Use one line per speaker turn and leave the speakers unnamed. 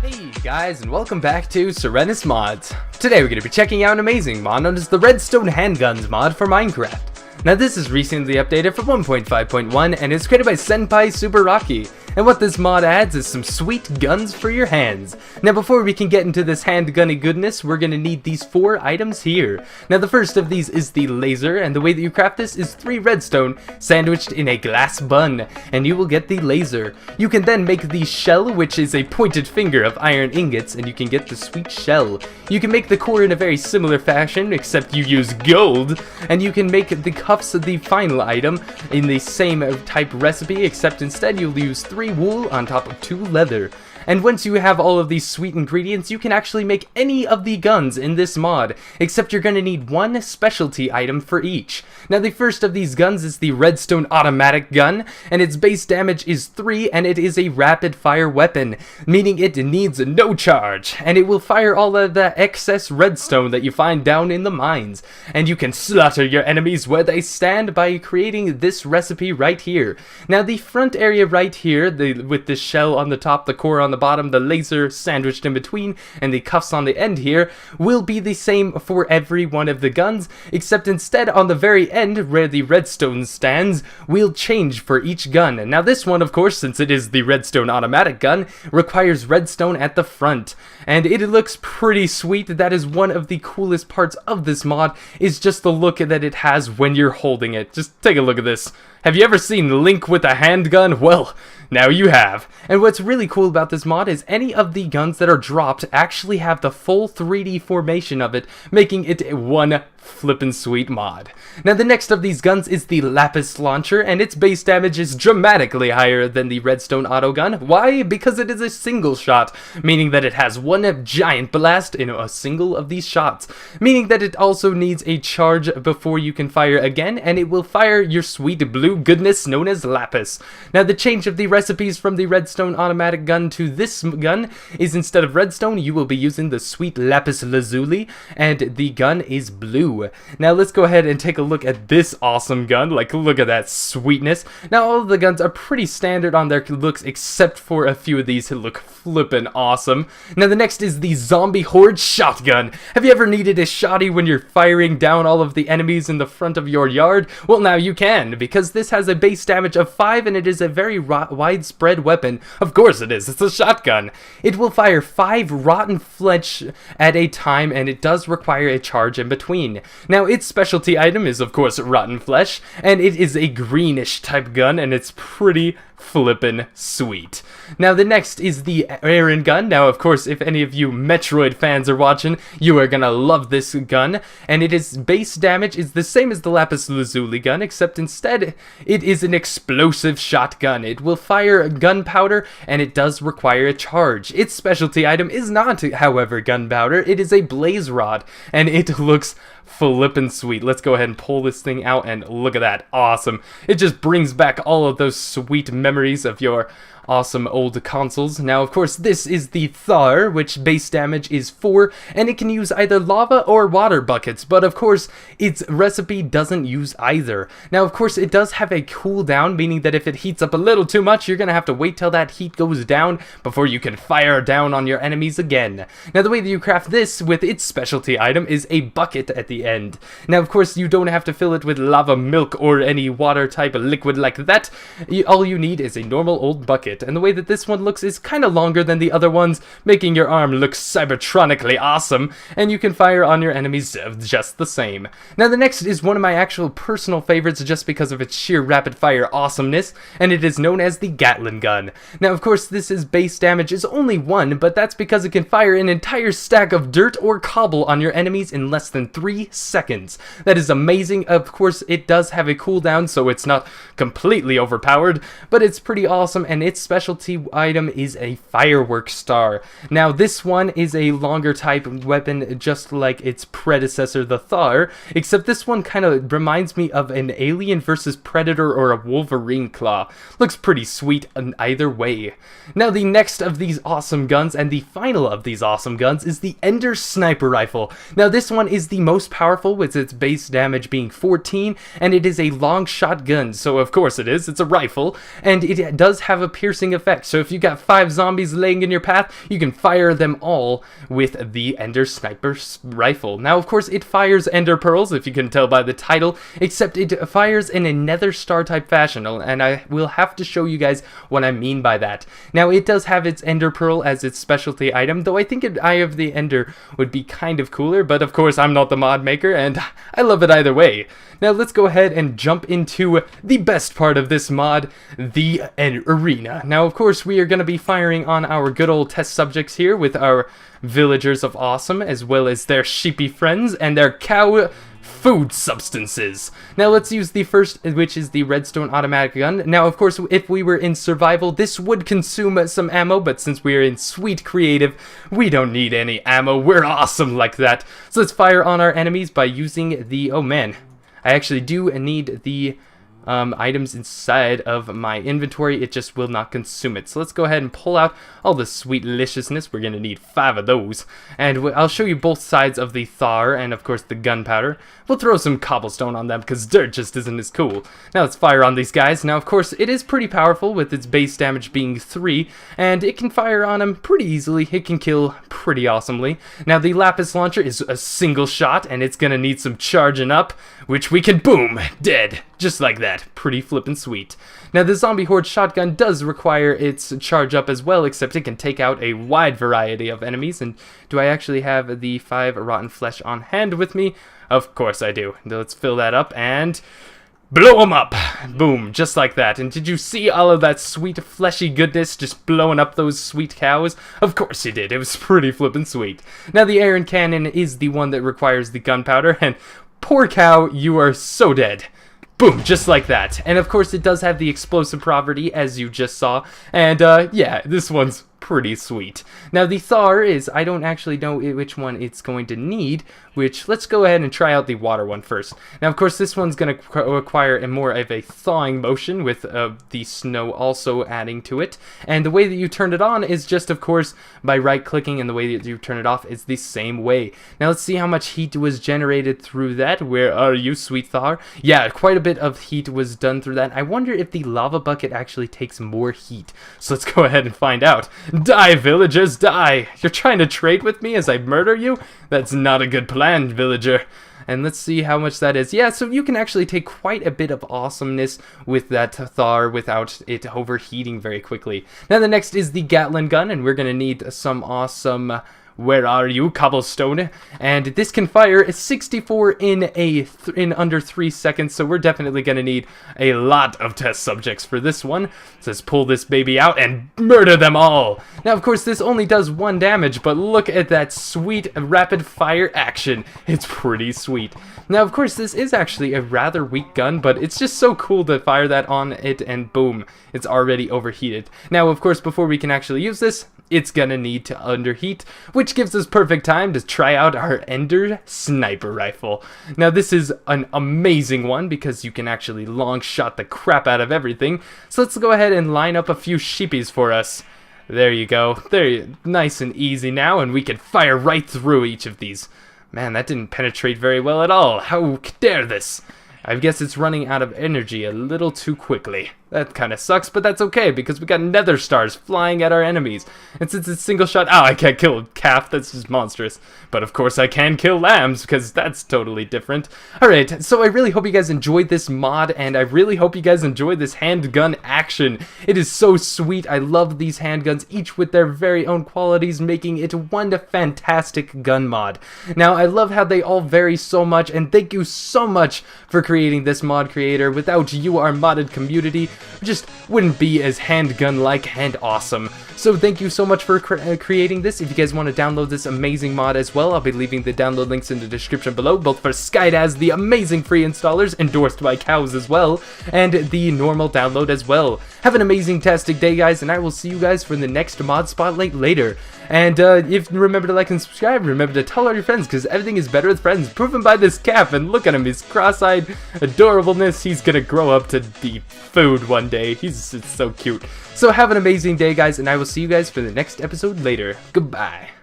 Hey guys, and welcome back to Sorenus Mods. Today we're going to be checking out an amazing mod known as the Redstone Handguns mod for Minecraft. Now this is recently updated for 1.5.1 and is created by Senpai Super Rocky. And what this mod adds is some sweet guns for your hands. Now before we can get into this handgunny goodness, we're going to need these 4 items here. Now the first of these is the laser, and the way that you craft this is 3 redstone sandwiched in a glass bun, and you will get the laser. You can then make the shell, which is a pointed finger of iron ingots, and you can get the sweet shell. You can make the core in a very similar fashion, except you use gold, and you can make the cuffs the final item in the same type recipe, except instead you'll use 3 wool on top of 2 leather. And once you have all of these sweet ingredients, you can actually make any of the guns in this mod, except you're going to need 1 specialty item for each. Now the first of these guns is the Redstone automatic gun, and its base damage is 3, and it is a rapid fire weapon, meaning it needs no charge, and it will fire all of the excess redstone that you find down in the mines. And you can slaughter your enemies where they stand by creating this recipe right here. Now the front area right here, with the shell on the top, the core on the bottom, the laser sandwiched in between, and the cuffs on the end here, will be the same for every one of the guns, except instead on the very end, where the redstone stands, will change for each gun. Now this one, of course, since it is the redstone automatic gun, requires redstone at the front, and it looks pretty sweet. That is one of the coolest parts of this mod, is just the look that it has when you're holding it. Just take a look at this. Have you ever seen Link with a handgun? Well, now you have. And what's really cool about this mod is any of the guns that are dropped actually have the full 3D formation of it, making it one flippin' sweet mod. Now the next of these guns is the Lapis Launcher, and its base damage is dramatically higher than the Redstone auto gun. Why? Because it is a single shot, meaning that it has 1 giant blast in a single of these shots, meaning that it also needs a charge before you can fire again, and it will fire your sweet blue goodness known as Lapis. Now the change of the recipes from the Redstone automatic gun to this gun is, instead of redstone, you will be using the sweet Lapis Lazuli, and the gun is blue. Now let's go ahead and take a look at this awesome gun. Like, look at that sweetness. Now all of the guns are pretty standard on their looks, except for a few of these that look flippin' awesome. Now the next is the Zombie Horde Shotgun. Have you ever needed a shotty when you're firing down all of the enemies in the front of your yard? Well, now you can, because this has a base damage of 5, and it is a very widespread weapon. Of course it is, it's a shotgun. It will fire 5 rotten flesh at a time, and it does require a charge in between. Now its specialty item is of course rotten flesh, and it is a greenish type gun, and it's pretty flippin' sweet. Now the next is the Iron Gun. Now of course, if any of you Metroid fans are watching, you are gonna love this gun, and its base damage is the same as the Lapis Lazuli gun, except instead it is an explosive shotgun. It will fire gunpowder, and it does require a charge. Its specialty item is not, however, gunpowder. It is a blaze rod, and it looks flippin' sweet. Let's go ahead and pull this thing out, and look at that. Awesome. It just brings back all of those sweet memories of your awesome old consoles. Now of course this is the Thar, which base damage is 4, and it can use either lava or water buckets, but of course its recipe doesn't use either. Now of course it does have a cooldown, meaning that if it heats up a little too much, you're gonna have to wait till that heat goes down before you can fire down on your enemies again. Now the way that you craft this with its specialty item is a bucket at the end. Now of course you don't have to fill it with lava, milk, or any water type of liquid like that. All you need is a normal old bucket. And the way that this one looks is kind of longer than the other ones, making your arm look cybertronically awesome, and you can fire on your enemies just the same. Now the next is one of my actual personal favorites just because of its sheer rapid fire awesomeness, and it is known as the Gatling Gun. Now of course this is base damage is only 1, but that's because it can fire an entire stack of dirt or cobble on your enemies in less than 3 seconds. That is amazing. Of course it does have a cooldown, so it's not completely overpowered, but it's pretty awesome, and its specialty item is a firework star. Now this one is a longer type weapon, just like its predecessor the Thar, except this one kind of reminds me of an Alien versus Predator or a Wolverine claw. Looks pretty sweet in either way. Now the next of these awesome guns, and the final of these awesome guns, is the Ender Sniper Rifle. Now this one is the most powerful, with its base damage being 14, and it is a long shot gun, so of course it is, it's a rifle, and it does have a piercing piercing effect. So if you got 5 zombies laying in your path, you can fire them all with the Ender Sniper rifle. Now, of course, it fires Ender Pearls, if you can tell by the title, except it fires in a Nether Star type fashion, and I will have to show you guys what I mean by that. Now, it does have its Ender Pearl as its specialty item, though I think an Eye of the Ender would be kind of cooler, but of course, I'm not the mod maker, and I love it either way. Now, let's go ahead and jump into the best part of this mod, the arena. Now, of course, we are going to be firing on our good old test subjects here with our villagers of awesome, as well as their sheepy friends and their cow food substances. Now let's use the first, which is the redstone automatic gun. Now, of course, if we were in survival, this would consume some ammo, but since we are in sweet creative, we don't need any ammo. We're awesome like that. So let's fire on our enemies by using the, oh man, I actually do need the items inside of my inventory. It just will not consume it. So let's go ahead and pull out all the sweet deliciousness. We're gonna need 5 of those, and I'll show you both sides of the Thar and of course the gunpowder. We'll throw some cobblestone on them because dirt just isn't as cool. Now let's fire on these guys. Now, of course, it is pretty powerful with its base damage being 3, and it can fire on them pretty easily. It can kill pretty awesomely. Now the lapis launcher is a single shot, and it's gonna need some charging up, which we can boom, dead, just like that. Pretty flippin' sweet. Now the zombie horde shotgun does require its charge up as well, except it can take out a wide variety of enemies. And do I actually have the 5 rotten flesh on hand with me? Of course I do. Now let's fill that up and blow them up. Boom, just like that. And did you see all of that sweet fleshy goodness just blowing up those sweet cows? Of course you did. It was pretty flippin' sweet. Now the iron cannon is the one that requires the gunpowder, and poor cow, you are so dead. Boom, just like that. And of course it does have the explosive property, as you just saw. And yeah, this one's pretty sweet. Now the Thar is, I don't actually know which one it's going to need, which, let's go ahead and try out the water one first. Now, of course, this one's going to require a more of a thawing motion with the snow also adding to it. And the way that you turn it on is just, of course, by right-clicking, and the way that you turn it off is the same way. Now, let's see how much heat was generated through that. Where are you, sweet Thar? Yeah, quite a bit of heat was done through that. I wonder if the lava bucket actually takes more heat. So let's go ahead and find out. Die, villagers, die! You're trying to trade with me as I murder you? That's not a good plan, villager. And let's see how much that is. Yeah, so you can actually take quite a bit of awesomeness with that Thar without it overheating very quickly. Now the next is the Gatling gun, and we're going to need some awesome... where are you, cobblestone? And this can fire 64 in under 3 seconds, so we're definitely going to need a lot of test subjects for this one. So let's pull this baby out and murder them all. Now, of course, this only does 1 damage, but look at that sweet rapid fire action. It's pretty sweet. Now, of course, this is actually a rather weak gun, but it's just so cool to fire that on it, and boom, it's already overheated. Now, of course, before we can actually use this, it's gonna need to underheat, which gives us perfect time to try out our Ender Sniper Rifle. Now this is an amazing one because you can actually long shot the crap out of everything. So let's go ahead and line up a few sheepies for us. There you go. There, nice and easy now, and we can fire right through each of these. Man, that didn't penetrate very well at all. How dare this? I guess it's running out of energy a little too quickly. That kind of sucks, but that's okay, because we got nether stars flying at our enemies. And since it's single shot, oh, I can't kill a calf, that's just monstrous. But of course I can kill lambs, because that's totally different. Alright, so I really hope you guys enjoyed this mod, and I really hope you guys enjoyed this handgun action. It is so sweet. I love these handguns, each with their very own qualities, making it one fantastic gun mod. Now, I love how they all vary so much, and thank you so much for creating this mod, creator. Without you, our modded community just wouldn't be as handgun-like and awesome. So thank you so much for creating this. If you guys want to download this amazing mod as well, I'll be leaving the download links in the description below, both for Skydaz, the amazing free installers, endorsed by cows as well, and the normal download as well. Have an amazing-tastic day, guys, and I will see you guys for the next mod spotlight later. And if remember to like and subscribe, remember to tell all your friends, because everything is better with friends, proven by this calf. And look at him, his cross-eyed adorableness. He's gonna grow up to be food one day. It's so cute. So have an amazing day, guys, and I will see you guys for the next episode later. Goodbye.